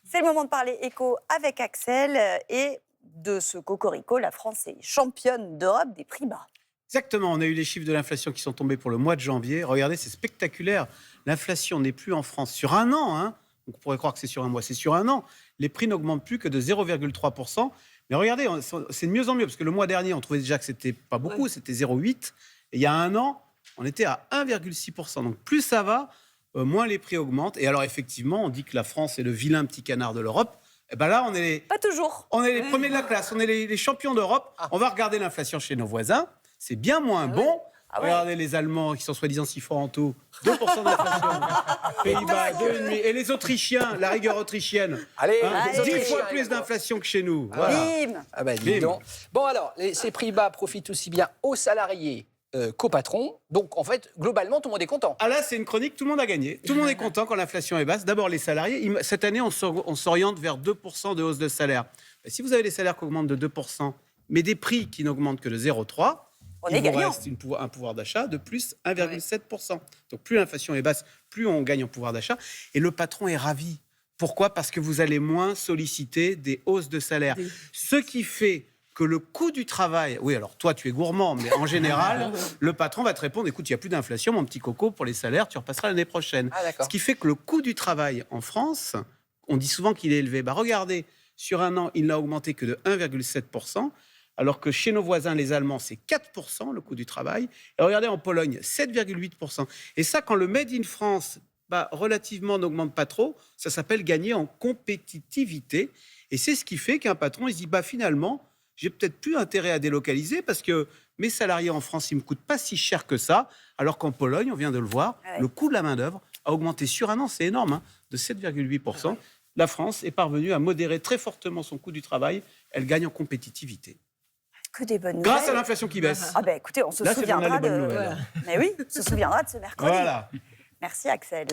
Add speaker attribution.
Speaker 1: C'est le moment de parler éco avec Axel et de ce cocorico, la France est championne d'Europe des prix bas.
Speaker 2: Exactement, on a eu les chiffres de l'inflation qui sont tombés pour le mois de janvier. Regardez, c'est spectaculaire. L'inflation n'est plus en France sur un an. On pourrait croire que c'est sur un mois, c'est sur un an. Les prix n'augmentent plus que de 0,3%. Mais regardez, c'est de mieux en mieux, parce que le mois dernier, on trouvait déjà que c'était pas beaucoup, c'était 0,8%. Et il y a un an, on était à 1,6%. Donc plus ça va, moins les prix augmentent. Et alors effectivement, on dit que la France est le vilain petit canard de l'Europe. Et ben là,
Speaker 1: Pas toujours.
Speaker 2: on est les premiers de la classe, on est les champions d'Europe. On va regarder l'inflation chez nos voisins. C'est bien moins bon. Regardez les Allemands qui sont soi-disant si forts en taux. 2% d'inflation. Pays-Bas, 2,5%. Et les Autrichiens, la rigueur autrichienne.
Speaker 3: Allez,
Speaker 2: 10 fois plus d'inflation que chez nous. Voilà.
Speaker 1: Bim.
Speaker 3: Ah bah dis donc. Bon alors, ces prix bas profitent aussi bien aux salariés qu'aux patrons. Donc en fait, globalement, tout le monde est content.
Speaker 2: Ah là, c'est une chronique, tout le monde a gagné. Tout le monde est content quand l'inflation est basse. D'abord, les salariés. Cette année, on s'oriente vers 2% de hausse de salaire. Et si vous avez les salaires qui augmentent de 2%, mais des prix qui n'augmentent que de 0,3%, il vous reste un pouvoir d'achat de plus 1,7%. Donc plus l'inflation est basse, plus on gagne en pouvoir d'achat. Et le patron est ravi. Pourquoi ? Parce que vous allez moins solliciter des hausses de salaire. Ce qui fait que le coût du travail... Oui, alors toi, tu es gourmand, mais en général, le patron va te répondre, écoute, il n'y a plus d'inflation, mon petit coco, pour les salaires, tu repasseras l'année prochaine. Ce qui fait que le coût du travail en France, on dit souvent qu'il est élevé. Regardez, sur un an, il n'a augmenté que de 1,7%. Alors que chez nos voisins, les Allemands, c'est 4% le coût du travail. Et regardez, en Pologne, 7,8%. Et ça, quand le Made in France, relativement, n'augmente pas trop, ça s'appelle gagner en compétitivité. Et c'est ce qui fait qu'un patron, il se dit, finalement, j'ai peut-être plus intérêt à délocaliser parce que mes salariés en France, ils ne me coûtent pas si cher que ça. Alors qu'en Pologne, on vient de le voir, le coût de la main-d'œuvre a augmenté sur un an, c'est énorme, de 7,8%. La France est parvenue à modérer très fortement son coût du travail. Elle gagne en compétitivité.
Speaker 1: Que des bonnes
Speaker 2: Grâce
Speaker 1: nouvelles.
Speaker 2: à l'inflation qui baisse.
Speaker 1: Écoutez, on se
Speaker 2: Là,
Speaker 1: souviendra
Speaker 2: c'est les bonnes nouvelles.
Speaker 1: Mais oui, on se souviendra de ce mercredi.
Speaker 2: Voilà.
Speaker 1: Merci Axel.